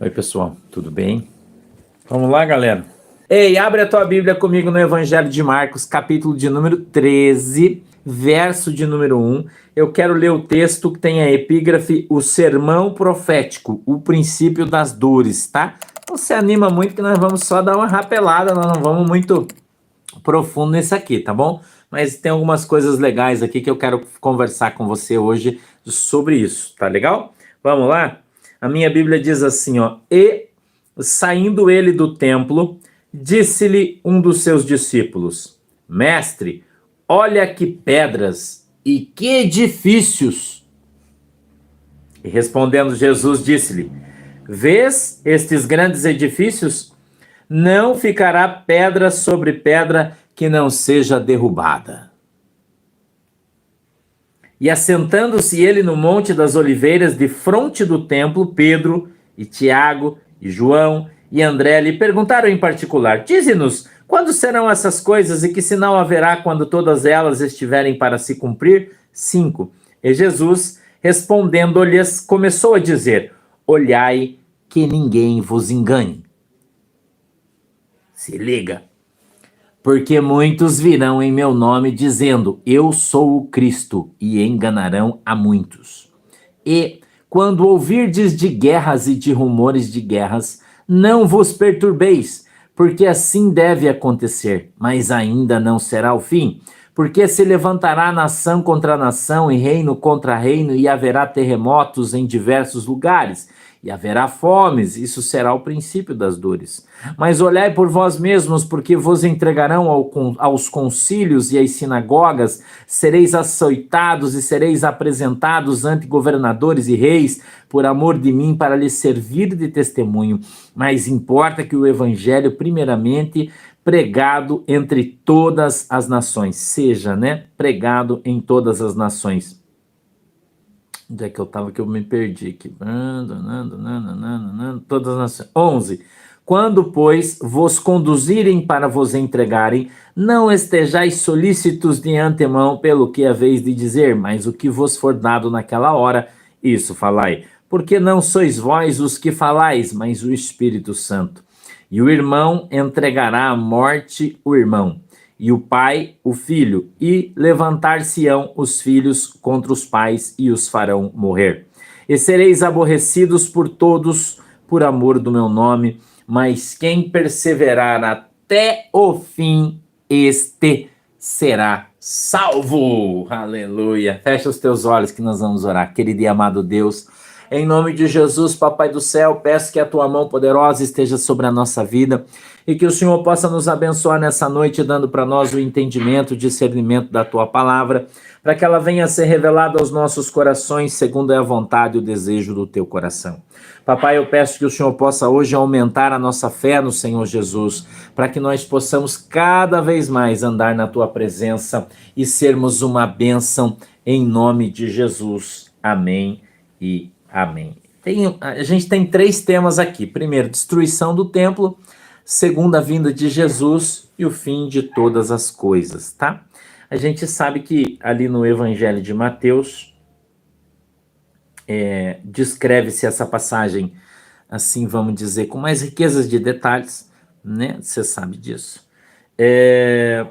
Oi, pessoal, tudo bem? Vamos lá, galera? Ei, abre a tua Bíblia comigo no Evangelho de Marcos, capítulo de número 13, verso de número 1. Eu quero ler o texto que tem a epígrafe O Sermão Profético, o princípio das dores, tá? Não se anima muito que nós vamos só dar uma rapelada, nós não vamos muito profundo nesse aqui, tá bom? Mas tem algumas coisas legais aqui que eu quero conversar com você hoje sobre isso, tá legal? Vamos lá? A minha Bíblia diz assim, ó: E saindo ele do templo, disse-lhe um dos seus discípulos: Mestre, olha que pedras e que edifícios. E respondendo Jesus, disse-lhe: Vês estes grandes edifícios? Não ficará pedra sobre pedra que não seja derrubada. E assentando-se ele no Monte das Oliveiras, defronte do templo, Pedro e Tiago e João e André lhe perguntaram em particular: Dize-nos, quando serão essas coisas e que sinal haverá quando todas elas estiverem para se cumprir? 5. E Jesus, respondendo-lhes, começou a dizer: Olhai que ninguém vos engane. Se liga. Porque muitos virão em meu nome dizendo, eu sou o Cristo, e enganarão a muitos. E, quando ouvirdes de guerras e de rumores de guerras, não vos perturbeis, porque assim deve acontecer, mas ainda não será o fim. Porque se levantará nação contra nação e reino contra reino, e haverá terremotos em diversos lugares, e haverá fomes, isso será o princípio das dores. Mas olhai por vós mesmos, porque vos entregarão aos concílios e às sinagogas, sereis açoitados e sereis apresentados ante governadores e reis, por amor de mim, para lhes servir de testemunho. Mas importa que o evangelho, primeiramente, pregado entre todas as nações, seja, pregado em todas as nações. Onde é que eu estava que eu me perdi aqui? Todas as nações. 11. Quando, pois, vos conduzirem para vos entregarem, não estejais solícitos de antemão pelo que haveis de dizer, mas o que vos for dado naquela hora, isso falai. Porque não sois vós os que falais, mas o Espírito Santo. E o irmão entregará à morte o irmão, e o pai o filho, e levantar-se-ão os filhos contra os pais e os farão morrer. E sereis aborrecidos por todos por amor do meu nome, mas quem perseverar até o fim, este será salvo. Aleluia. Fecha os teus olhos que nós vamos orar. Querido e amado Deus, em nome de Jesus, Papai do céu, peço que a tua mão poderosa esteja sobre a nossa vida e que o Senhor possa nos abençoar nessa noite, dando para nós o entendimento, o discernimento da tua palavra, para que ela venha a ser revelada aos nossos corações, segundo é a vontade e o desejo do teu coração. Papai, eu peço que o Senhor possa hoje aumentar a nossa fé no Senhor Jesus, para que nós possamos cada vez mais andar na tua presença e sermos uma bênção em nome de Jesus. Amém e amém. A gente tem 3 temas aqui. Primeiro, destruição do templo. Segundo, a vinda de Jesus e o fim de todas as coisas, tá? A gente sabe que ali no Evangelho de Mateus, descreve-se essa passagem, assim vamos dizer, com mais riquezas de detalhes, né? Você sabe disso.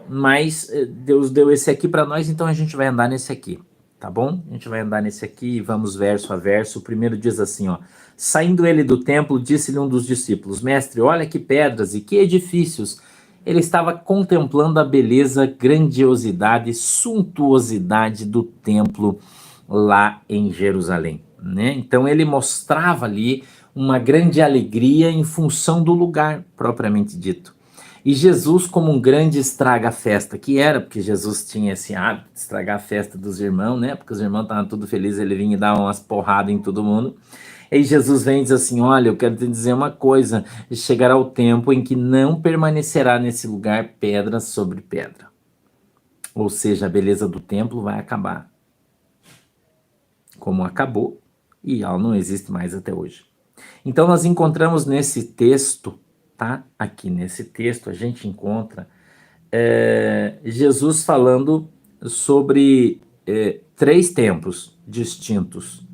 Mas Deus deu esse aqui para nós, então a gente vai andar nesse aqui. Tá bom? A gente vai andar nesse aqui e vamos verso a verso. O primeiro diz assim, ó: Saindo ele do templo, disse-lhe um dos discípulos: Mestre, olha que pedras e que edifícios. Ele estava contemplando a beleza, grandiosidade, suntuosidade do templo lá em Jerusalém, né? Então ele mostrava ali uma grande alegria em função do lugar propriamente dito. E Jesus, como um grande estraga-festa que era, porque Jesus tinha esse hábito de estragar a festa dos irmãos, né? Porque os irmãos estavam tudo felizes, ele vinha e dava umas porradas em todo mundo. E Jesus vem e diz assim: olha, eu quero te dizer uma coisa, chegará o tempo em que não permanecerá nesse lugar pedra sobre pedra. Ou seja, a beleza do templo vai acabar. Como acabou, e ela não existe mais até hoje. Então nós encontramos nesse texto, tá? Aqui nesse texto a gente encontra Jesus falando sobre 3 tempos distintos,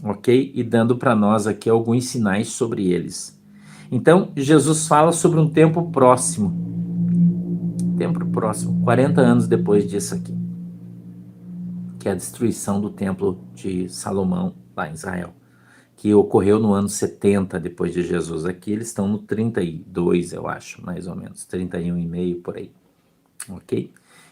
ok? E dando para nós aqui alguns sinais sobre eles. Então, Jesus fala sobre um tempo próximo, 40 anos depois disso aqui, que é a destruição do templo de Salomão, lá em Israel, que ocorreu no ano 70 depois de Jesus. Aqui eles estão no 32, eu acho, mais ou menos, 31 e meio por aí, ok?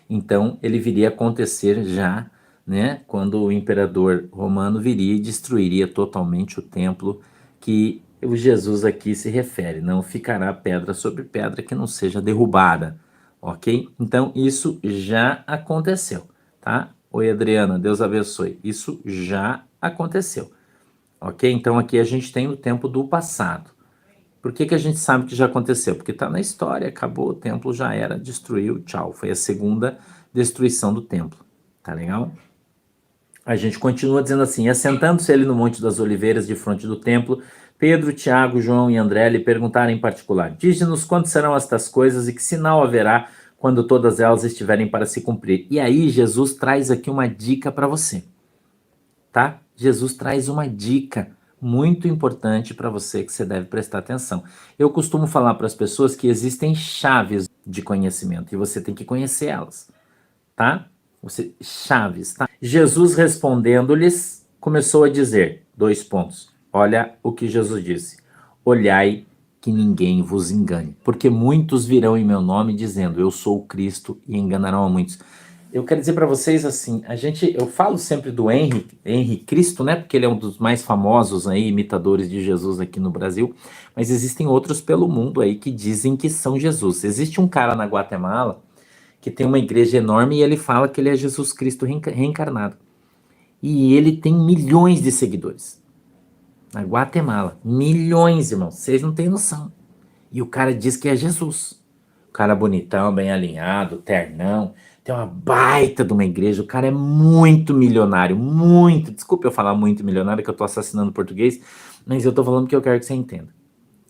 Então, ele viria a acontecer já, né, quando o imperador romano viria e destruiria totalmente o templo que o Jesus aqui se refere. Não ficará pedra sobre pedra que não seja derrubada, ok? Então, isso já aconteceu, tá? Oi, Adriana, Deus abençoe. Isso já aconteceu, ok? Então, aqui a gente tem o tempo do passado. Por que a gente sabe que já aconteceu? Porque está na história, acabou, o templo já era, destruiu, tchau. Foi a segunda destruição do templo, tá legal? A gente continua dizendo assim: assentando-se ele no Monte das Oliveiras, de frente do templo, Pedro, Tiago, João e André lhe perguntaram em particular: dize-nos quando serão estas coisas e que sinal haverá quando todas elas estiverem para se cumprir. E aí Jesus traz aqui uma dica para você, tá? Jesus traz uma dica muito importante para você que você deve prestar atenção. Eu costumo falar para as pessoas que existem chaves de conhecimento e você tem que conhecer elas, tá? Chaves, tá? Jesus respondendo-lhes começou a dizer, dois pontos. Olha o que Jesus disse: olhai que ninguém vos engane, porque muitos virão em meu nome dizendo eu sou o Cristo e enganarão a muitos. Eu quero dizer para vocês assim, eu falo sempre do Henri Cristo, né? Porque ele é um dos mais famosos aí, imitadores de Jesus aqui no Brasil, mas existem outros pelo mundo aí que dizem que são Jesus. Existe um cara na Guatemala que tem uma igreja enorme e ele fala que ele é Jesus Cristo reencarnado. E ele tem milhões de seguidores. Na Guatemala, milhões, irmão, vocês não têm noção. E o cara diz que é Jesus. O cara bonitão, bem alinhado, ternão, tem uma baita de uma igreja, o cara é muito milionário, muito, desculpa eu falar muito milionário, que eu tô assassinando português, mas eu tô falando que eu quero que você entenda.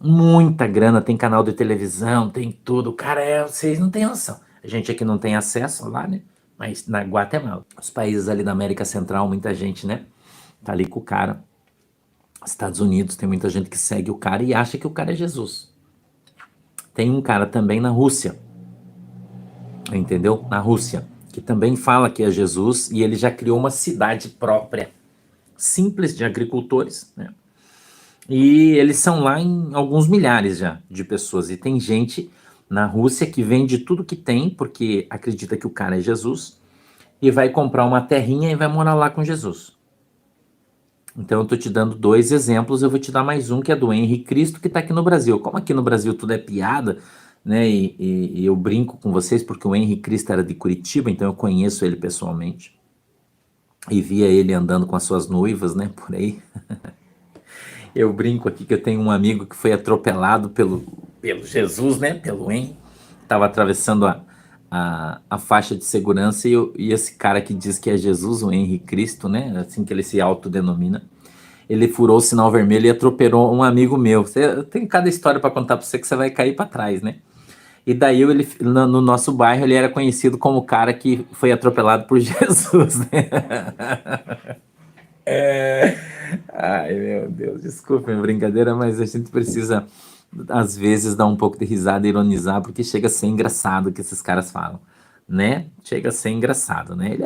Muita grana, tem canal de televisão, tem tudo, o cara vocês não têm noção. A gente aqui não tem acesso lá, né? Mas na Guatemala, os países ali da América Central, muita gente, né? Tá ali com o cara. Estados Unidos, tem muita gente que segue o cara e acha que o cara é Jesus. Tem um cara também na Rússia, entendeu? Na Rússia, que também fala que é Jesus e ele já criou uma cidade própria, simples de agricultores, né? E eles são lá em alguns milhares já de pessoas. E tem gente na Rússia que vende tudo que tem, porque acredita que o cara é Jesus, e vai comprar uma terrinha e vai morar lá com Jesus. Então eu tô te dando dois exemplos, eu vou te dar mais um que é do Henri Cristo, que tá aqui no Brasil. Como aqui no Brasil tudo é piada, né? E eu brinco com vocês porque o Henri Cristo era de Curitiba, então eu conheço ele pessoalmente. E via ele andando com as suas noivas, né? Por aí. Eu brinco aqui que eu tenho um amigo que foi atropelado pelo Jesus, né? Pelo Henri. Estava atravessando a faixa de segurança e esse cara que diz que é Jesus, o Henri Cristo, né? Assim que ele se autodenomina. Ele furou o sinal vermelho e atropelou um amigo meu. Eu tenho cada história para contar para você que você vai cair para trás, né? E daí no nosso bairro ele era conhecido como o cara que foi atropelado por Jesus, né? Ai, meu Deus, desculpa a brincadeira, mas a gente precisa, às vezes, dar um pouco de risada e ironizar, porque chega a ser engraçado o que esses caras falam, né? Chega a ser engraçado, né?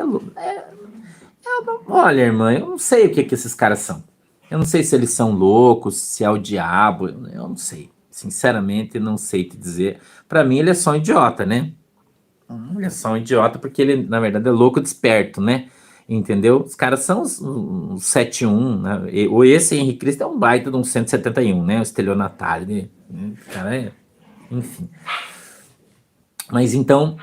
Olha, irmã, eu não sei o que esses caras são. Eu não sei se eles são loucos, se é o diabo, eu não sei. Sinceramente, não sei te dizer. Pra mim, ele é só um idiota, né? Ele é só um idiota porque ele, na verdade, é louco desperto, né? Entendeu? Os caras são os 71, né? Ou esse Henrique Cristo é um baita de um 171, né? O estelionatário, né? O cara é... Enfim. Mas então,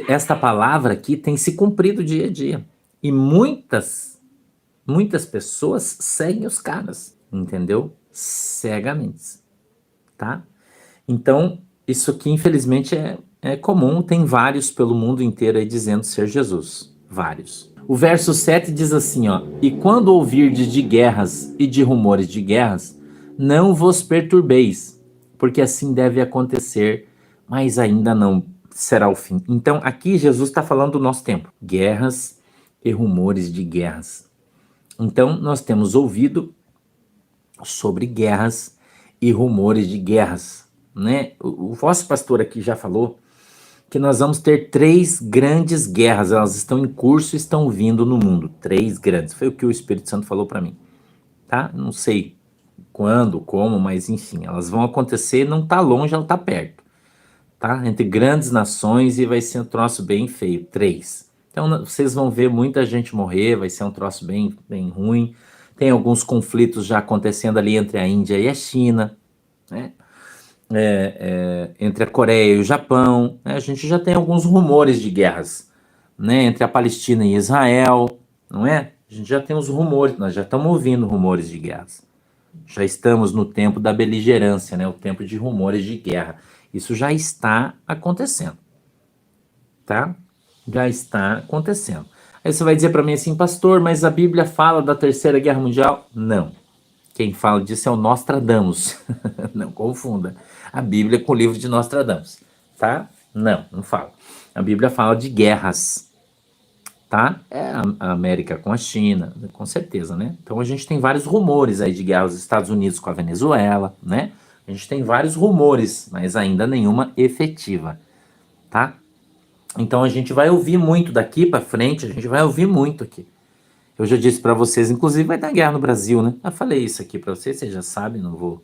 esta palavra aqui tem se cumprido dia a dia. E muitas pessoas seguem os caras, entendeu? Cegamente, tá? Então, isso aqui, infelizmente, é comum. Tem vários pelo mundo inteiro aí dizendo ser Jesus. Vários. O verso 7 diz assim, ó: e quando ouvirdes de guerras e de rumores de guerras, não vos perturbeis, porque assim deve acontecer, mas ainda não será o fim. Então, aqui Jesus está falando do nosso tempo. Guerras e rumores de guerras. Então, nós temos ouvido sobre guerras e rumores de guerras, né? O vosso pastor aqui já falou que nós vamos ter 3 grandes guerras, elas estão em curso e estão vindo no mundo, 3 grandes, foi o que o Espírito Santo falou para mim, tá? Não sei quando, como, mas enfim, elas vão acontecer, não tá longe, ela tá perto, tá? Entre grandes nações e vai ser um troço bem feio, 3. Então vocês vão ver muita gente morrer, vai ser um troço bem, bem ruim. Tem alguns conflitos já acontecendo ali entre a Índia e a China, né? Entre a Coreia e o Japão, né? A gente já tem alguns rumores de guerras, né? Entre a Palestina e Israel, não é? A gente já tem os rumores, nós já estamos ouvindo rumores de guerras. Já estamos no tempo da beligerância, né? O tempo de rumores de guerra. Isso já está acontecendo, tá? Já está acontecendo. Aí você vai dizer para mim assim, pastor, mas a Bíblia fala da Terceira Guerra Mundial? Não. Quem fala disso é o Nostradamus. Não confunda a Bíblia com o livro de Nostradamus, tá? Não, não fala. A Bíblia fala de guerras, tá? É a América com a China, com certeza, né? Então a gente tem vários rumores aí de guerra, os Estados Unidos com a Venezuela, né? A gente tem vários rumores, mas ainda nenhuma efetiva, tá? Então a gente vai ouvir muito daqui para frente, a gente vai ouvir muito aqui. Eu já disse para vocês, inclusive vai dar guerra no Brasil, né? Eu falei isso aqui para vocês já sabem, não vou,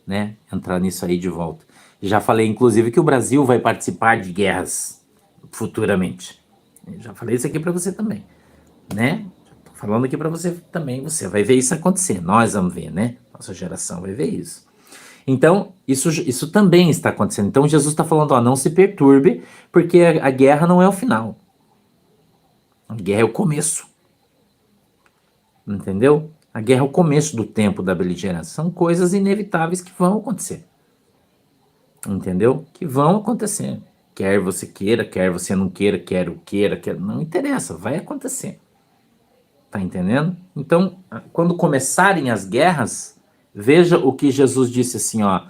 né, entrar nisso aí de volta. Já falei, inclusive, que o Brasil vai participar de guerras futuramente. Eu já falei isso aqui para você também, né? Tô falando aqui para você também, você vai ver isso acontecer. Nós vamos ver, né? Nossa geração vai ver isso. Então, isso também está acontecendo. Então, Jesus está falando, ó, não se perturbe, porque a guerra não é o final. A guerra é o começo. Entendeu? A guerra é o começo do tempo da beligerância. São coisas inevitáveis que vão acontecer. Entendeu? Que vão acontecer. Quer você queira, quer você não queira, quer não interessa, vai acontecer. Tá entendendo? Então, quando começarem as guerras, veja o que Jesus disse assim, ó,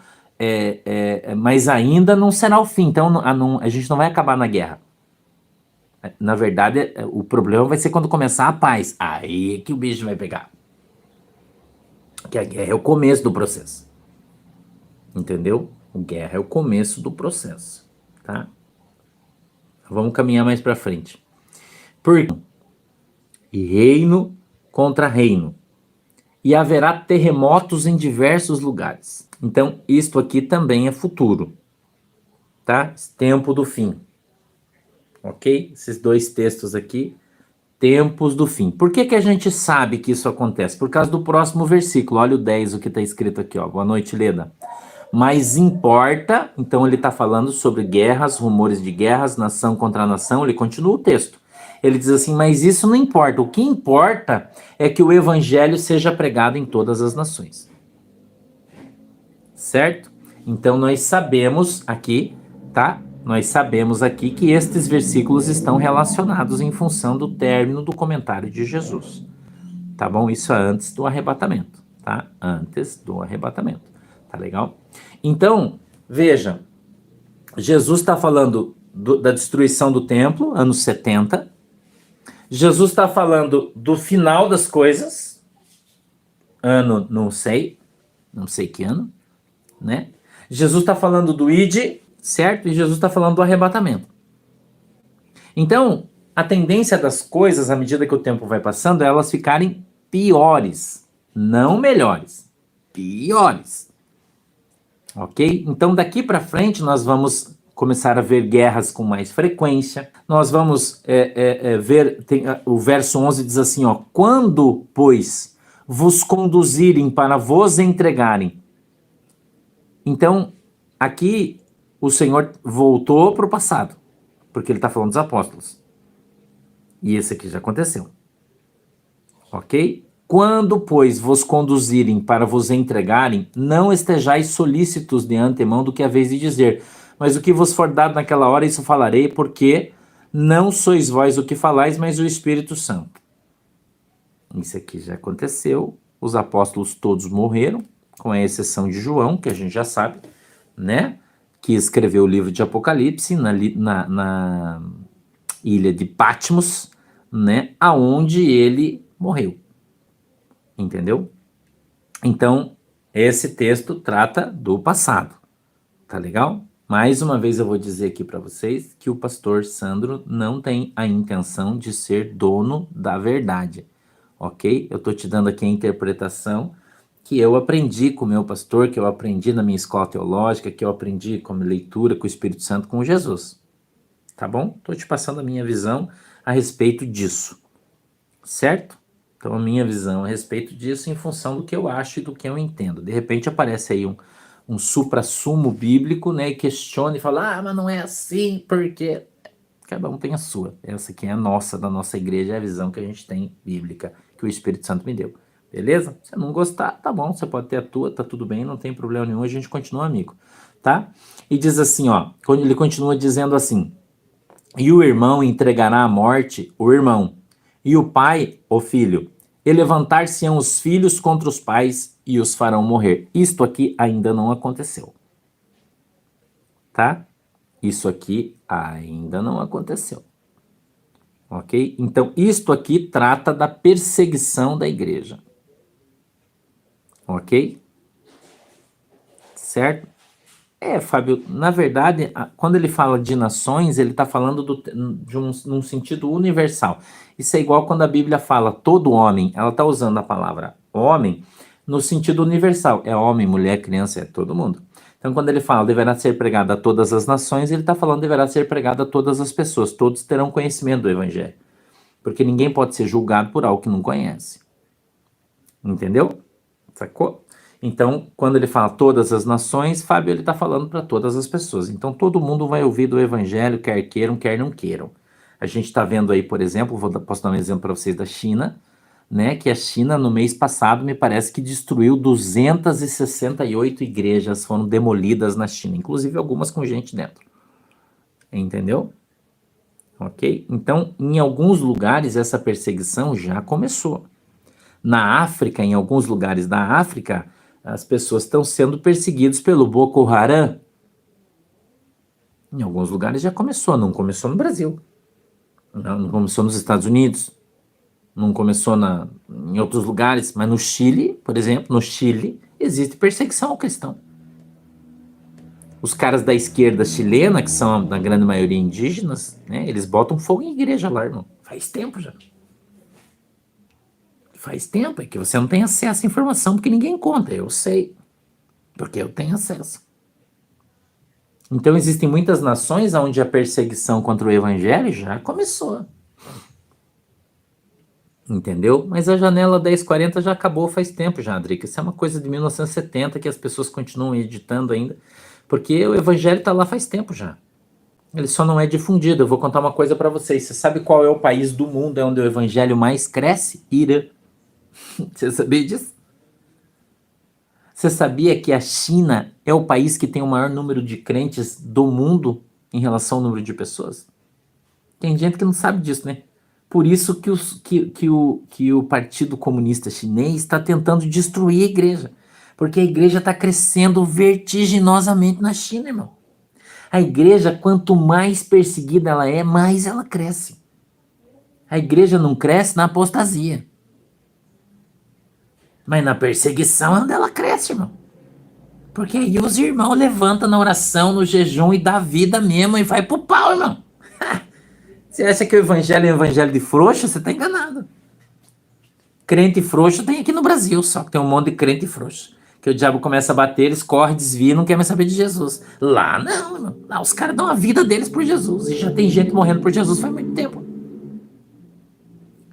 mas ainda não será o fim, então a gente não vai acabar na guerra. Na verdade, o problema vai ser quando começar a paz. Aí é que o bicho vai pegar. Que a guerra é o começo do processo. Entendeu? A guerra é o começo do processo. Tá? Vamos caminhar mais para frente. E reino contra reino. E haverá terremotos em diversos lugares. Então, isto aqui também é futuro. Tá? Tempo do fim. Ok? Esses 2 textos aqui, tempos do fim. Por que a gente sabe que isso acontece? Por causa do próximo versículo. Olha o 10, o que está escrito aqui. Ó. Boa noite, Leda. Mas importa, então ele está falando sobre guerras, rumores de guerras, nação contra nação, ele continua o texto. Ele diz assim, mas isso não importa. O que importa é que o evangelho seja pregado em todas as nações. Certo? Então nós sabemos aqui, tá? Nós sabemos aqui que estes versículos estão relacionados em função do término do comentário de Jesus. Tá bom? Isso é antes do arrebatamento, tá? Antes do arrebatamento. Tá legal? Então, veja, Jesus está falando da destruição do templo, anos 70. Jesus está falando do final das coisas, ano não sei que ano, né? Jesus está falando do id, certo? E Jesus está falando do arrebatamento. Então, a tendência das coisas, à medida que o tempo vai passando, é elas ficarem piores, não melhores, piores. Ok? Então, daqui para frente, nós vamos começar a ver guerras com mais frequência. Nós vamos ver, o verso 11 diz assim, ó, quando, pois, vos conduzirem para vos entregarem. Então, aqui, o Senhor voltou para o passado, porque ele está falando dos apóstolos. E esse aqui já aconteceu. Ok? Quando, pois, vos conduzirem para vos entregarem, não estejais solícitos de antemão do que haveis de dizer, mas o que vos for dado naquela hora, isso falarei, porque não sois vós o que falais, mas o Espírito Santo. Isso aqui já aconteceu, os apóstolos todos morreram, com a exceção de João, que a gente já sabe, né? Que escreveu o livro de Apocalipse na ilha de Patmos, né? Aonde ele morreu. Entendeu? Então, esse texto trata do passado. Tá legal? Mais uma vez eu vou dizer aqui para vocês que o pastor Sandro não tem a intenção de ser dono da verdade, ok? Eu tô te dando aqui a interpretação que eu aprendi com o meu pastor, que eu aprendi na minha escola teológica, que eu aprendi com a leitura com o Espírito Santo, com Jesus. Tá bom? Tô te passando a minha visão a respeito disso, certo? Então a minha visão a respeito disso em função do que eu acho e do que eu entendo. De repente aparece aí um supra-sumo bíblico, né, e questiona e fala, mas não é assim, porque cada um tem a sua. Essa aqui é a nossa, da nossa igreja, é a visão que a gente tem bíblica, que o Espírito Santo me deu. Beleza? Se não gostar, tá bom, você pode ter a tua, tá tudo bem, não tem problema nenhum, a gente continua amigo, tá? E diz assim, ó, quando ele continua dizendo assim, e o irmão entregará à morte o irmão, e o pai o filho, e levantar-se-ão os filhos contra os pais e os farão morrer. Isto aqui ainda não aconteceu, tá? Isso aqui ainda não aconteceu, ok? Então, isto aqui trata da perseguição da igreja, ok? Certo? Fábio, na verdade, quando ele fala de nações, ele está falando num sentido universal. Isso é igual quando a Bíblia fala todo homem, ela está usando a palavra homem no sentido universal. É homem, mulher, criança, é todo mundo. Então, quando ele fala deverá ser pregado a todas as nações, ele está falando deverá ser pregado a todas as pessoas. Todos terão conhecimento do Evangelho. Porque ninguém pode ser julgado por algo que não conhece. Entendeu? Sacou? Então, quando ele fala todas as nações, Fábio, ele está falando para todas as pessoas. Então, todo mundo vai ouvir do evangelho, quer queiram, quer não queiram. A gente está vendo aí, por exemplo, posso dar um exemplo para vocês da China, né? Que a China, no mês passado, me parece que destruiu 268 igrejas, foram demolidas na China, inclusive algumas com gente dentro. Entendeu? Ok? Então, em alguns lugares, essa perseguição já começou. Na África, em alguns lugares da África, as pessoas estão sendo perseguidas pelo Boko Haram. Em alguns lugares já começou, não começou no Brasil, não começou nos Estados Unidos, não começou em outros lugares, mas no Chile, por exemplo, no Chile, existe perseguição ao cristão. Os caras da esquerda chilena, que são na grande maioria indígenas, né, eles botam fogo em igreja lá, irmão. Faz tempo já. Faz tempo, é que você não tem acesso à informação porque ninguém conta, eu sei, porque eu tenho acesso. Então existem muitas nações onde a perseguição contra o evangelho já começou. Entendeu? Mas a janela 1040 já acabou faz tempo já, Drica. Isso é uma coisa de 1970 que as pessoas continuam editando ainda, porque o evangelho está lá faz tempo já. Ele só não é difundido. Eu vou contar uma coisa para vocês. Você sabe qual é o país do mundo onde o evangelho mais cresce? Irã. Você sabia disso? Você sabia que a China é o país que tem o maior número de crentes do mundo em relação ao número de pessoas? Tem gente que não sabe disso, né? Por isso que o Partido Comunista Chinês está tentando destruir a igreja. Porque a igreja está crescendo vertiginosamente na China, irmão. A igreja, quanto mais perseguida ela é, mais ela cresce. A igreja não cresce na apostasia. Mas na perseguição é onde ela cresce, irmão. Porque aí os irmãos levantam na oração, no jejum e dá vida mesmo e vai pro pau, irmão. Você acha que o evangelho é um evangelho de frouxo? Você tá enganado. Crente frouxo tem aqui no Brasil, só que tem um monte de crente frouxo. Que o diabo começa a bater, eles correm, desviam, não quer mais saber de Jesus. Lá não, irmão. Lá os caras dão a vida deles por Jesus. E já tem gente morrendo por Jesus faz muito tempo.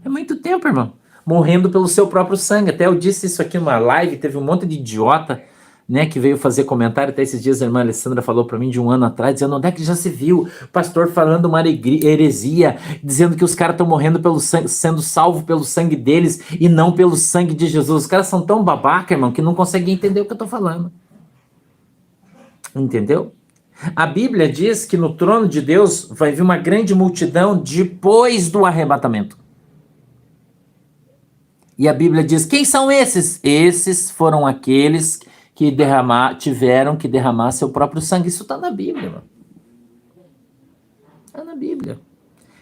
É muito tempo, irmão. Morrendo pelo seu próprio sangue. Até eu disse isso aqui numa live, teve um monte de idiota, né, que veio fazer comentário. Até esses dias a irmã Alessandra falou para mim de um ano atrás, dizendo: onde é que já se viu o pastor falando uma heresia, dizendo que os caras estão morrendo pelo sangue, sendo salvos pelo sangue deles e não pelo sangue de Jesus. Os caras são tão babaca, irmão, que não conseguem entender o que eu tô falando. Entendeu? A Bíblia diz que no trono de Deus vai vir uma grande multidão depois do arrebatamento. E a Bíblia diz: quem são esses? Esses foram aqueles que tiveram que derramar seu próprio sangue. Isso está na Bíblia, mano. Está na Bíblia.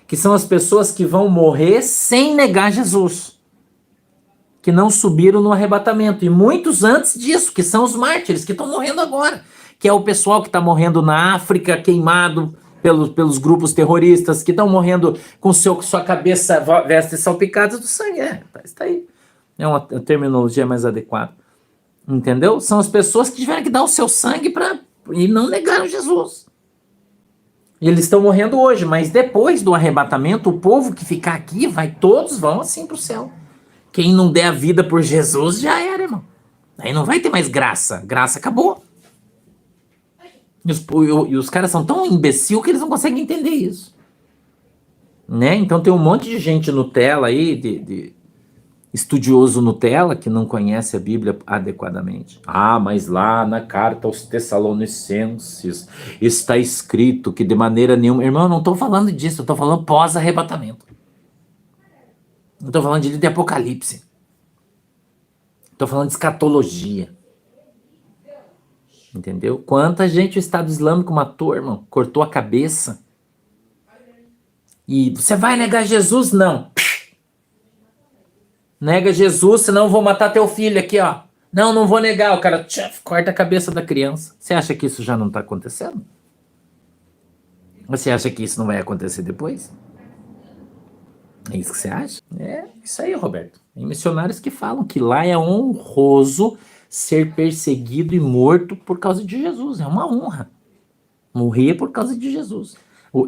Que são as pessoas que vão morrer sem negar Jesus. que não subiram no arrebatamento. E muitos antes disso, que são os mártires, que estão morrendo agora. Que é o pessoal que está morrendo na África, queimado pelos grupos terroristas, que estão morrendo com sua cabeça, vestes salpicadas do sangue. Está aí. É uma terminologia mais adequada. Entendeu? São as pessoas que tiveram que dar o seu sangue e não negaram Jesus. E eles estão morrendo hoje, mas depois do arrebatamento, o povo que ficar aqui, todos vão assim para o céu. Quem não der a vida por Jesus já era, irmão. Aí não vai ter mais graça. Graça acabou. E os caras são tão imbecil que eles não conseguem entender isso. Né? Então tem um monte de gente Nutella aí, de estudioso Nutella, que não conhece a Bíblia adequadamente. Mas lá na carta aos Tessalonicenses está escrito que de maneira nenhuma... Irmão, eu não estou falando disso, eu estou falando pós-arrebatamento. Não estou falando de Apocalipse. Estou falando de escatologia. Entendeu? Quanta gente o Estado Islâmico matou, irmão. Cortou a cabeça. E você vai negar Jesus? Não. Nega Jesus, senão eu vou matar teu filho aqui, ó. Não vou negar. O cara corta a cabeça da criança. Você acha que isso já não está acontecendo? Você acha que isso não vai acontecer depois? É isso que você acha? É isso aí, Roberto. Tem missionários que falam que lá é honroso ser perseguido e morto por causa de Jesus. É uma honra. Morrer por causa de Jesus.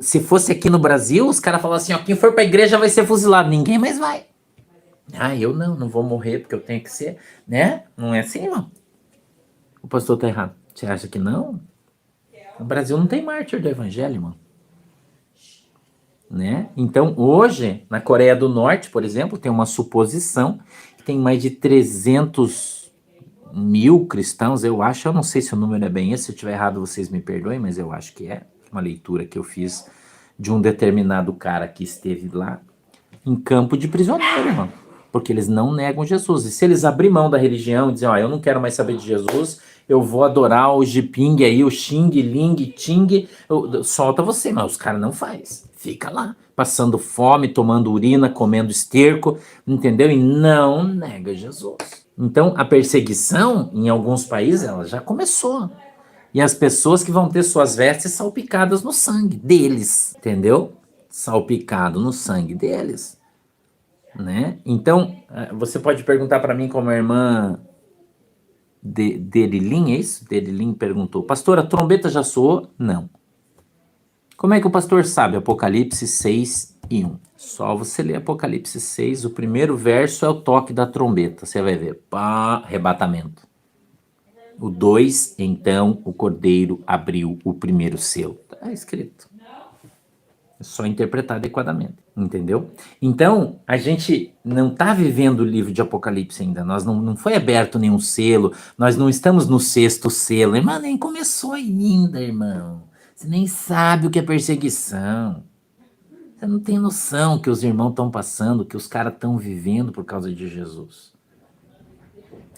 Se fosse aqui no Brasil, os caras falam assim, ó, quem for pra igreja vai ser fuzilado. Ninguém mais vai. Eu não vou morrer porque eu tenho que ser, né? Não é assim, não. O pastor tá errado. Você acha que não? O Brasil não tem mártir do evangelho, mano. Né? Então, hoje, na Coreia do Norte, por exemplo, tem uma suposição que tem mais de 300 mil cristãos, eu acho, eu não sei se o número é bem esse, se eu estiver errado vocês me perdoem, mas eu acho que é uma leitura que eu fiz de um determinado cara que esteve lá em campo de prisioneiro, irmão, porque eles não negam Jesus, e se eles abrir mão da religião e dizem, eu não quero mais saber de Jesus, eu vou adorar o Jiping aí, o Xing, Ling, Ting, solta você, mas os caras não faz, fica lá, passando fome, tomando urina, comendo esterco, entendeu? E não nega Jesus. Então, a perseguição, em alguns países, ela já começou. E as pessoas que vão ter suas vestes salpicadas no sangue deles, entendeu? Salpicado no sangue deles, né? Então, você pode perguntar para mim como a irmã Derilim, é isso? Derilim perguntou, pastor, a trombeta já soou? Não. Como é que o pastor sabe? Apocalipse 6:1. Só você ler Apocalipse 6, o primeiro verso é o toque da trombeta. Você vai ver, arrebatamento. O 2, então o cordeiro abriu o primeiro selo. Está escrito. É só interpretar adequadamente, entendeu? Então, a gente não está vivendo o livro de Apocalipse ainda. Nós não foi aberto nenhum selo. Nós não estamos no 6º selo. Irmão, nem começou ainda, irmão. Você nem sabe o que é perseguição. Você não tem noção que os irmãos estão passando, que os caras estão vivendo por causa de Jesus.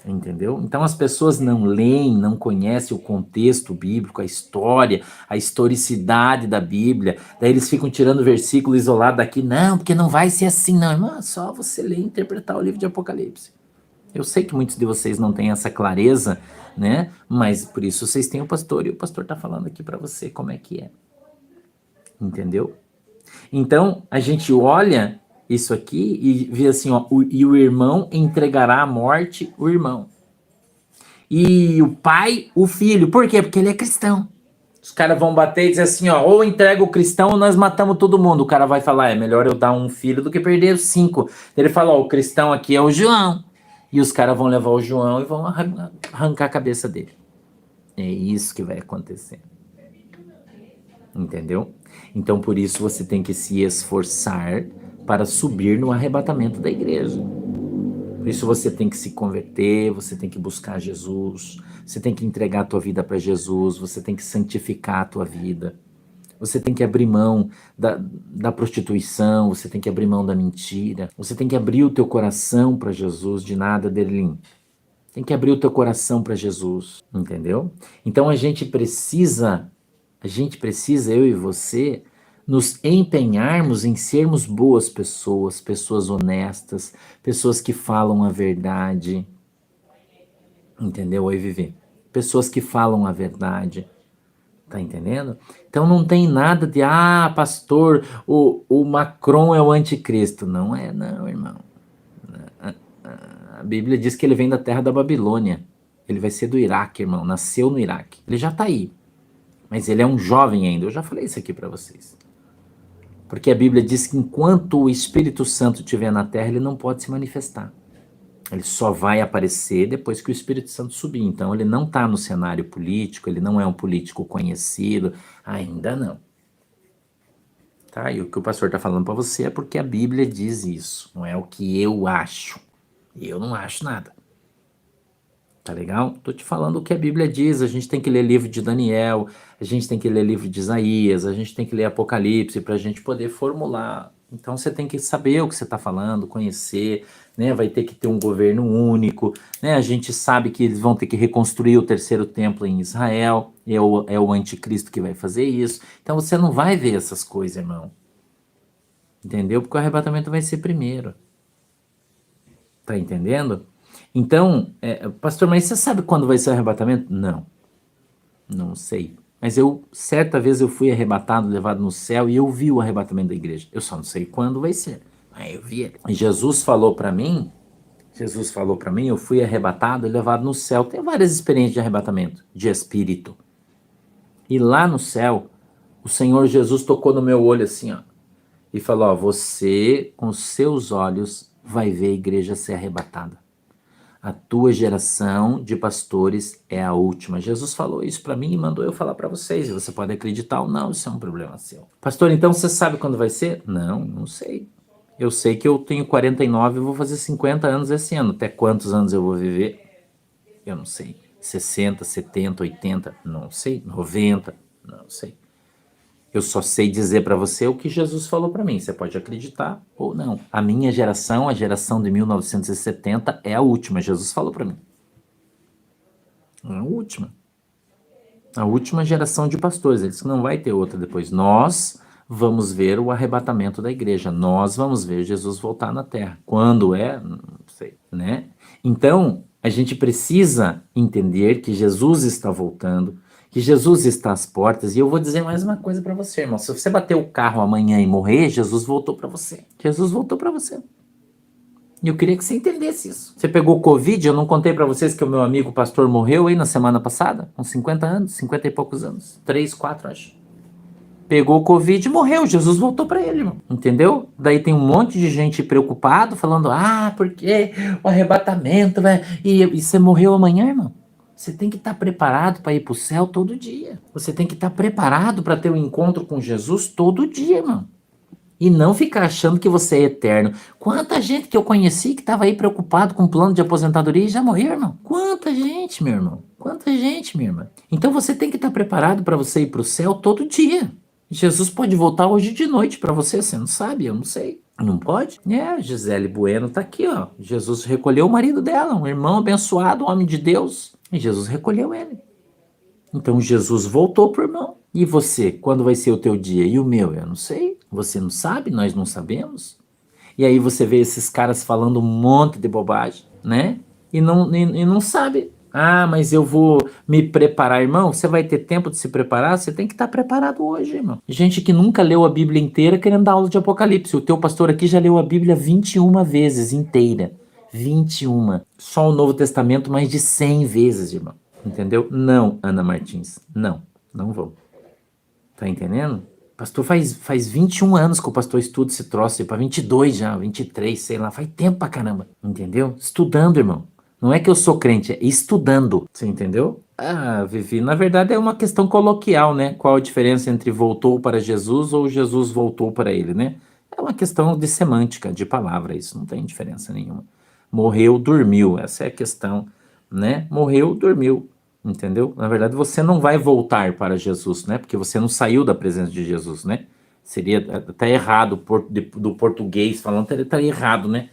Entendeu? Então as pessoas não leem, não conhecem o contexto bíblico, a história, a historicidade da Bíblia. Daí eles ficam tirando versículo isolado daqui. Não, porque não vai ser assim, não. Irmão, é só você ler e interpretar o livro de Apocalipse. Eu sei que muitos de vocês não têm essa clareza, né? Mas por isso vocês têm o pastor, e o pastor está falando aqui para você como é que é. Entendeu? Então, a gente olha isso aqui e vê assim, ó, e o irmão entregará à morte o irmão. E o pai, o filho. Por quê? Porque ele é cristão. Os caras vão bater e dizer assim, ó, ou entrega o cristão ou nós matamos todo mundo. O cara vai falar, é melhor eu dar um filho do que perder 5. Ele fala, ó, o cristão aqui é o João. E os caras vão levar o João e vão arrancar a cabeça dele. É isso que vai acontecer. Entendeu? Então, por isso, você tem que se esforçar para subir no arrebatamento da igreja. Por isso, você tem que se converter, você tem que buscar Jesus, você tem que entregar a tua vida para Jesus, você tem que santificar a tua vida, você tem que abrir mão da prostituição, você tem que abrir mão da mentira, você tem que abrir o teu coração para Jesus, de nada, Derlim. Tem que abrir o teu coração para Jesus, entendeu? Então, a gente precisa, eu e você, nos empenharmos em sermos boas pessoas, pessoas honestas, pessoas que falam a verdade, entendeu? Oi, Vivi. Pessoas que falam a verdade, tá entendendo? Então não tem nada de, pastor, o Macron é o anticristo. Não é, não, irmão. A Bíblia diz que ele vem da terra da Babilônia. Ele vai ser do Iraque, irmão. Nasceu no Iraque. Ele já tá aí. Mas ele é um jovem ainda. Eu já falei isso aqui para vocês. Porque a Bíblia diz que enquanto o Espírito Santo estiver na terra, ele não pode se manifestar. Ele só vai aparecer depois que o Espírito Santo subir. Então ele não está no cenário político, ele não é um político conhecido, ainda não. Tá? E o que o pastor está falando para você é porque a Bíblia diz isso, não é o que eu acho. Eu não acho nada. Tá legal? Tô te falando o que a Bíblia diz. A gente tem que ler livro de Daniel, a gente tem que ler livro de Isaías, a gente tem que ler Apocalipse para a gente poder formular. Então você tem que saber o que você está falando, conhecer, né? Vai ter que ter um governo único, né? A gente sabe que eles vão ter que reconstruir o terceiro templo em Israel, é o anticristo que vai fazer isso. Então você não vai ver essas coisas, irmão. Entendeu? Porque o arrebatamento vai ser primeiro. Tá entendendo? Então, pastor, mas você sabe quando vai ser o arrebatamento? Não, não sei. Mas certa vez eu fui arrebatado, levado no céu, e eu vi o arrebatamento da igreja. Eu só não sei quando vai ser. Mas eu vi ele. E Jesus falou para mim, eu fui arrebatado e levado no céu. Tem várias experiências de arrebatamento, de espírito. E lá no céu, o Senhor Jesus tocou no meu olho assim, ó, e falou, ó, você, com seus olhos, vai ver a igreja ser arrebatada. A tua geração de pastores é a última. Jesus falou isso para mim e mandou eu falar para vocês. Você pode acreditar ou não, isso é um problema seu. Pastor, então você sabe quando vai ser? Não, não sei. Eu sei que eu tenho 49 e vou fazer 50 anos esse ano. Até quantos anos eu vou viver? Eu não sei. 60, 70, 80? Não sei. 90? Não sei. Eu só sei dizer para você o que Jesus falou para mim. Você pode acreditar ou não. A minha geração, a geração de 1970, é a última. Jesus falou para mim. É a última. A última geração de pastores. Ele disse que não vai ter outra depois. Nós vamos ver o arrebatamento da igreja. Nós vamos ver Jesus voltar na terra. Quando é? Não sei, né? Então, a gente precisa entender que Jesus está voltando, que Jesus está às portas. E eu vou dizer mais uma coisa para você, irmão. Se você bater o carro amanhã e morrer, Jesus voltou para você. Jesus voltou para você. E eu queria que você entendesse isso. Você pegou Covid, eu não contei para vocês que o meu amigo pastor morreu aí na semana passada, com 50 anos, 50 e poucos anos. 3, 4, acho. Pegou Covid e morreu. Jesus voltou para ele, irmão. Entendeu? Daí tem um monte de gente preocupado, falando, porque o arrebatamento, velho. E você morreu amanhã, irmão. Você tem que estar preparado para ir para o céu todo dia. Você tem que estar preparado para ter um encontro com Jesus todo dia, irmão. E não ficar achando que você é eterno. Quanta gente que eu conheci que estava aí preocupado com o plano de aposentadoria e já morreu, irmão. Quanta gente, meu irmão. Quanta gente, minha irmã. Então você tem que estar preparado para você ir para o céu todo dia. Jesus pode voltar hoje de noite para você não sabe, eu não sei. Não pode? Gisele Bueno tá aqui, ó. Jesus recolheu o marido dela, um irmão abençoado, um homem de Deus. E Jesus recolheu ele. Então Jesus voltou pro irmão. E você, quando vai ser o teu dia? E o meu? Eu não sei. Você não sabe, nós não sabemos. E aí você vê esses caras falando um monte de bobagem, né? E não sabe. Mas eu vou me preparar, irmão. Você vai ter tempo de se preparar? Você tem que estar preparado hoje, irmão. Gente que nunca leu a Bíblia inteira querendo dar aula de Apocalipse. O teu pastor aqui já leu a Bíblia 21 vezes inteira. 21. Só o Novo Testamento mais de 100 vezes, irmão. Entendeu? Não, Ana Martins. Não vou. Tá entendendo? Pastor, faz 21 anos que o pastor estuda esse troço, para 22 já, 23, sei lá, faz tempo pra caramba, entendeu? Estudando, irmão. Não é que eu sou crente, é estudando, você entendeu? Vivi, na verdade é uma questão coloquial, né? Qual a diferença entre voltou para Jesus ou Jesus voltou para ele, né? É uma questão de semântica, de palavra, isso não tem diferença nenhuma. Morreu, dormiu, essa é a questão, né? Morreu, dormiu. Entendeu? Na verdade, você não vai voltar para Jesus, né? Porque você não saiu da presença de Jesus, né? Seria até errado do português falando, estaria errado, né?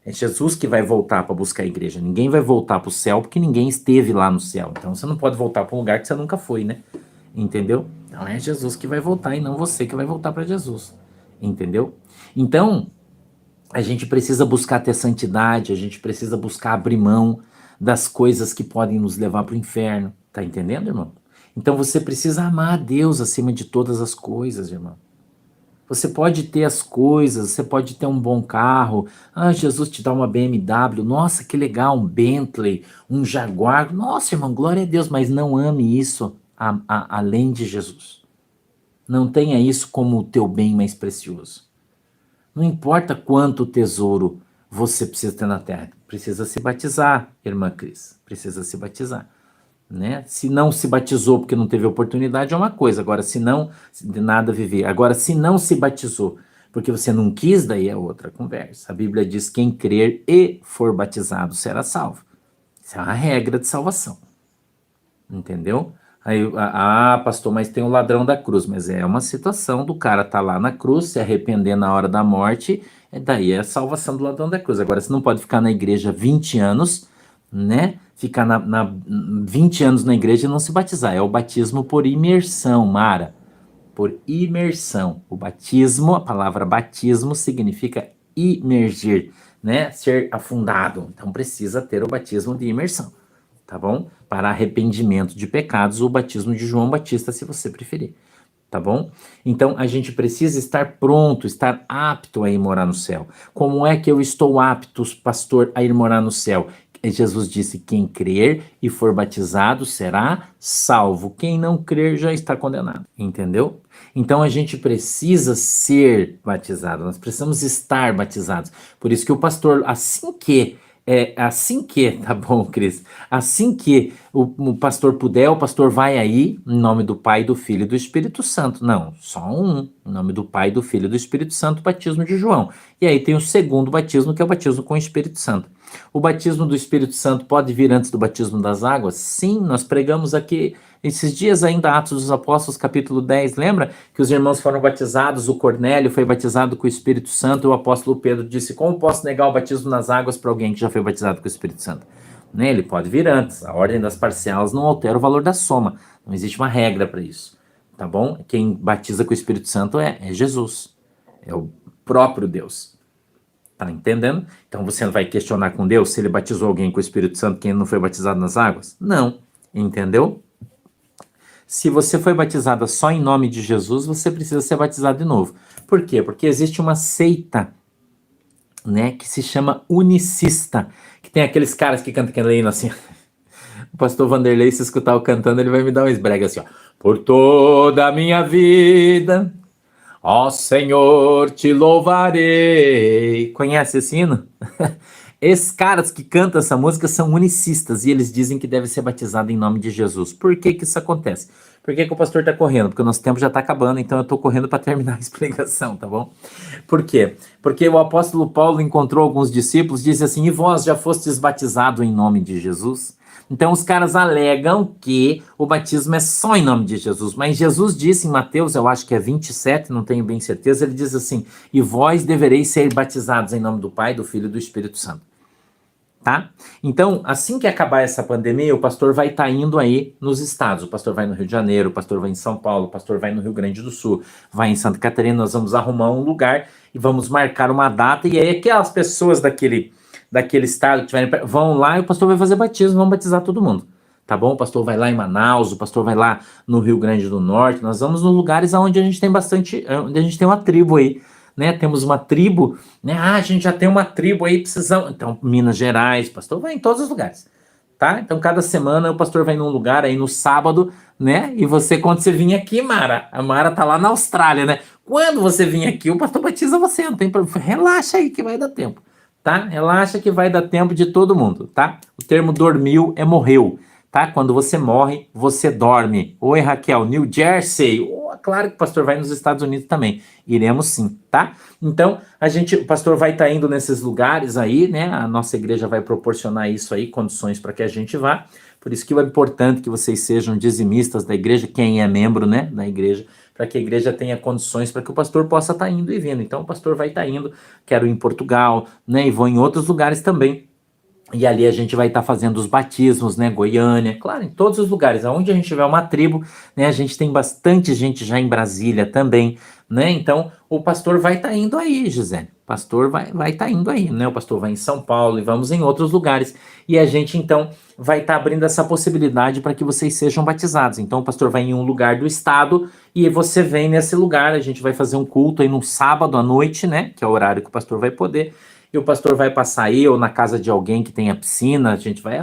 É Jesus que vai voltar para buscar a igreja. Ninguém vai voltar para o céu porque ninguém esteve lá no céu. Então você não pode voltar para um lugar que você nunca foi, né? entendeu? Então é Jesus que vai voltar e não você que vai voltar para Jesus, entendeu? Então, a gente precisa buscar ter santidade, a gente precisa buscar abrir mão das coisas que podem nos levar para o inferno, tá entendendo, irmão? Então você precisa amar a Deus acima de todas as coisas, irmão. Você pode ter as coisas, você pode ter um bom carro. Ah, Jesus te dá uma BMW. Nossa, que legal, um Bentley, um Jaguar. Nossa, irmão, glória a Deus, mas não ame isso além de Jesus. Não tenha isso como o teu bem mais precioso. Não importa quanto tesouro você precisa ter na terra. Precisa se batizar, irmã Cris. Precisa se batizar. Né? Se não se batizou porque não teve oportunidade é uma coisa, agora se não, de nada viver. Agora, se não se batizou porque você não quis, daí é outra conversa. A Bíblia diz: quem crer e for batizado será salvo. Isso é uma regra de salvação. Entendeu? Aí, pastor, mas tem o ladrão da cruz. Mas é uma situação do cara tá lá na cruz, se arrepender na hora da morte, daí é a salvação do ladrão da cruz. Agora, você não pode ficar na igreja 20 anos, né? Ficar 20 anos na igreja e não se batizar. É o batismo por imersão, Mara. Por imersão. O batismo, a palavra batismo significa imergir, né? Ser afundado. Então precisa ter o batismo de imersão, tá bom? Para arrependimento de pecados, o batismo de João Batista, se você preferir, tá bom? Então a gente precisa estar pronto, estar apto a ir morar no céu. Como é que eu estou apto, pastor, a ir morar no céu? Jesus disse: quem crer e for batizado será salvo. Quem não crer já está condenado, entendeu? Então a gente precisa ser batizado, nós precisamos estar batizados. Por isso que o pastor, tá bom, Cris? Assim que o pastor puder, o pastor vai aí, em nome do Pai, do Filho e do Espírito Santo. Não, só um, em nome do Pai, do Filho e do Espírito Santo, o batismo de João. E aí tem o segundo batismo, que é o batismo com o Espírito Santo. O batismo do Espírito Santo pode vir antes do batismo das águas? Sim, nós pregamos aqui esses dias ainda, Atos dos Apóstolos, capítulo 10, lembra? Que os irmãos foram batizados, o Cornélio foi batizado com o Espírito Santo, e o apóstolo Pedro disse: como posso negar o batismo nas águas para alguém que já foi batizado com o Espírito Santo? Né? Ele pode vir antes, a ordem das parciais não altera o valor da soma, não existe uma regra para isso, tá bom? Quem batiza com o Espírito Santo é Jesus, é o próprio Deus. Tá entendendo? Então você não vai questionar com Deus se ele batizou alguém com o Espírito Santo quem não foi batizado nas águas? Não, entendeu? Se você foi batizada só em nome de Jesus, você precisa ser batizado de novo. Por quê? Porque existe uma seita, né, que se chama unicista, que tem aqueles caras que cantam aquele hino assim. O pastor Vanderlei, se escutar eu cantando, ele vai me dar um esbrega assim, ó. Por toda a minha vida, ó Senhor, te louvarei. Conhece esse hino? Esses caras que cantam essa música são unicistas e eles dizem que deve ser batizado em nome de Jesus. Por que que isso acontece? Por que que o pastor está correndo? Porque o nosso tempo já está acabando, então eu estou correndo para terminar a explicação, tá bom? Por quê? Porque o apóstolo Paulo encontrou alguns discípulos, disse assim: e vós já fostes batizado em nome de Jesus? Então os caras alegam que o batismo é só em nome de Jesus, mas Jesus disse em Mateus, eu acho que é 27, não tenho bem certeza, ele diz assim: e vós devereis ser batizados em nome do Pai, do Filho e do Espírito Santo. Tá? Então, assim que acabar essa pandemia, o pastor vai estar indo aí nos estados. O pastor vai no Rio de Janeiro, o pastor vai em São Paulo, o pastor vai no Rio Grande do Sul, vai em Santa Catarina. Nós vamos arrumar um lugar e vamos marcar uma data. E aí aquelas pessoas daquele estado que tiverem, vão lá e o pastor vai fazer batismo, vão batizar todo mundo. Tá bom? O pastor vai lá em Manaus, o pastor vai lá no Rio Grande do Norte. Nós vamos nos lugares onde a gente tem onde a gente tem uma tribo aí. Né, temos uma tribo, né? A gente já tem uma tribo aí, precisamos. Então, Minas Gerais, o pastor vai em todos os lugares, tá? Então, cada semana o pastor vai num lugar aí no sábado, né? E você, quando você vir aqui, Mara, a Mara tá lá na Austrália, né? Quando você vir aqui, o pastor batiza você, não tem problema. Relaxa aí que vai dar tempo, tá? Relaxa que vai dar tempo de todo mundo, tá? O termo dormiu é morreu. Tá? Quando você morre, você dorme. Oi, Raquel, New Jersey. Oh, claro que o pastor vai nos Estados Unidos também. Iremos sim, tá? Então, o pastor vai estar indo nesses lugares aí, né? A nossa igreja vai proporcionar isso aí, condições para que a gente vá. Por isso que é importante que vocês sejam dizimistas da igreja, quem é membro, né, da igreja, para que a igreja tenha condições para que o pastor possa estar indo e vindo. Então, o pastor vai estar indo, quero ir em Portugal, né? E vou em outros lugares também. E ali a gente vai estar fazendo os batismos, né? Goiânia, claro, em todos os lugares. Onde a gente tiver uma tribo, né? A gente tem bastante gente já em Brasília também, né? Então, o pastor vai estar indo aí, Gisele. O pastor vai estar indo aí, né? O pastor vai em São Paulo e vamos em outros lugares. E a gente, então, vai estar abrindo essa possibilidade para que vocês sejam batizados. Então, o pastor vai em um lugar do estado e você vem nesse lugar. A gente vai fazer um culto aí no sábado à noite, né? Que é o horário que o pastor vai poder. E o pastor vai passar aí, ou na casa de alguém que tenha piscina, a gente vai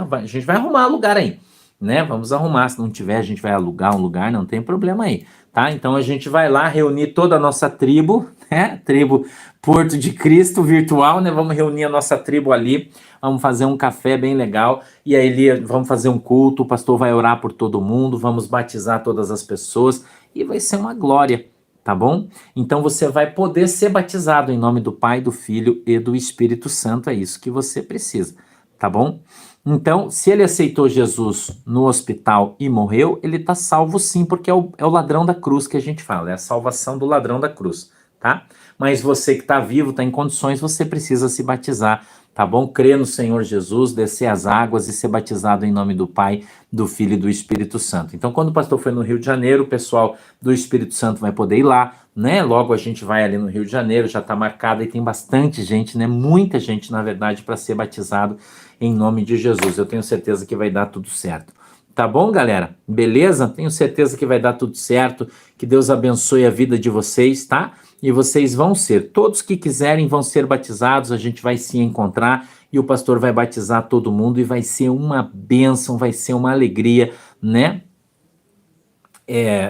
arrumar lugar aí, né? Vamos arrumar, se não tiver, a gente vai alugar um lugar, não tem problema aí, tá? Então a gente vai lá reunir toda a nossa tribo, né? Tribo Porto de Cristo virtual, né? Vamos reunir a nossa tribo ali, vamos fazer um café bem legal, e aí vamos fazer um culto, o pastor vai orar por todo mundo, vamos batizar todas as pessoas, e vai ser uma glória. Tá bom? Então você vai poder ser batizado em nome do Pai, do Filho e do Espírito Santo. É isso que você precisa, tá bom? Então, se ele aceitou Jesus no hospital e morreu, ele está salvo sim, porque é o ladrão da cruz que a gente fala, é a salvação do ladrão da cruz, tá? Mas você que está vivo, está em condições, você precisa se batizar, tá bom? Crer no Senhor Jesus, descer as águas e ser batizado em nome do Pai, do Filho e do Espírito Santo. Então, quando o pastor foi no Rio de Janeiro, o pessoal do Espírito Santo vai poder ir lá, né? Logo a gente vai ali no Rio de Janeiro, já está marcado e tem bastante gente, né? Muita gente, na verdade, para ser batizado em nome de Jesus. Eu tenho certeza que vai dar tudo certo. Tá bom, galera? Beleza? Tenho certeza que vai dar tudo certo. Que Deus abençoe a vida de vocês, tá? E vocês vão ser. Todos que quiserem vão ser batizados. A gente vai se encontrar e o pastor vai batizar todo mundo e vai ser uma bênção, vai ser uma alegria, né?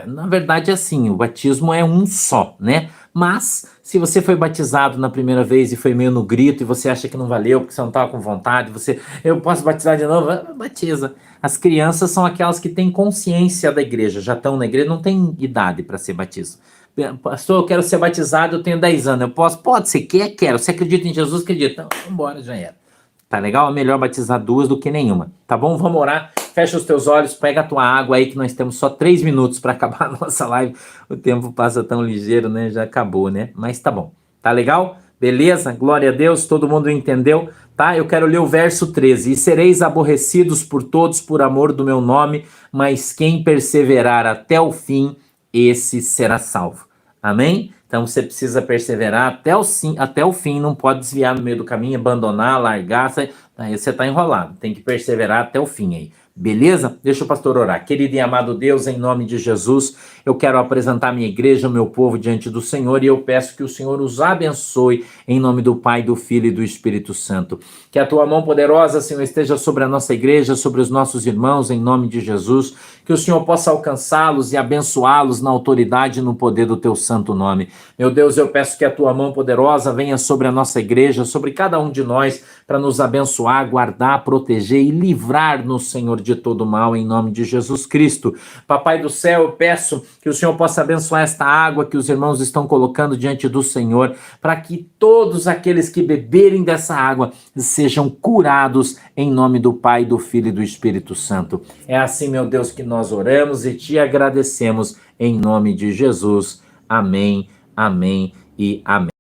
Na verdade, assim, o batismo é um só, né? Mas, se você foi batizado na primeira vez e foi meio no grito e você acha que não valeu porque você não estava com vontade, eu posso batizar de novo? Batiza. As crianças são aquelas que têm consciência da igreja, já estão na igreja, não tem idade para ser batismo. Pastor, eu quero ser batizado, eu tenho 10 anos, eu posso? Pode, você quer? Quero. Você acredita em Jesus? Acredita. Então, vambora, já era. Tá legal? É melhor batizar duas do que nenhuma. Tá bom? Vamos orar. Fecha os teus olhos, pega a tua água aí, que nós temos só 3 minutos para acabar a nossa live. O tempo passa tão ligeiro, né? Já acabou, né? Mas tá bom. Tá legal? Beleza? Glória a Deus, todo mundo entendeu? Tá? Eu quero ler o verso 13. E sereis aborrecidos por todos por amor do meu nome, mas quem perseverar até o fim, esse será salvo. Amém? Então você precisa perseverar até o fim, não pode desviar no meio do caminho, abandonar, largar, aí você está enrolado. Tem que perseverar até o fim aí. Beleza? Deixa o pastor orar. Querido e amado Deus, em nome de Jesus, eu quero apresentar minha igreja, o meu povo diante do Senhor e eu peço que o Senhor os abençoe em nome do Pai, do Filho e do Espírito Santo. Que a tua mão poderosa, Senhor, esteja sobre a nossa igreja, sobre os nossos irmãos, em nome de Jesus. Que o Senhor possa alcançá-los e abençoá-los na autoridade e no poder do teu santo nome. Meu Deus, eu peço que a tua mão poderosa venha sobre a nossa igreja, sobre cada um de nós, para nos abençoar, guardar, proteger e livrar-nos, Senhor, de todo mal, em nome de Jesus Cristo. Papai do céu, eu peço que o Senhor possa abençoar esta água que os irmãos estão colocando diante do Senhor, para que todos aqueles que beberem dessa água sejam curados em nome do Pai, do Filho e do Espírito Santo. É assim, meu Deus, que nós oramos e te agradecemos em nome de Jesus. Amém, amém e amém.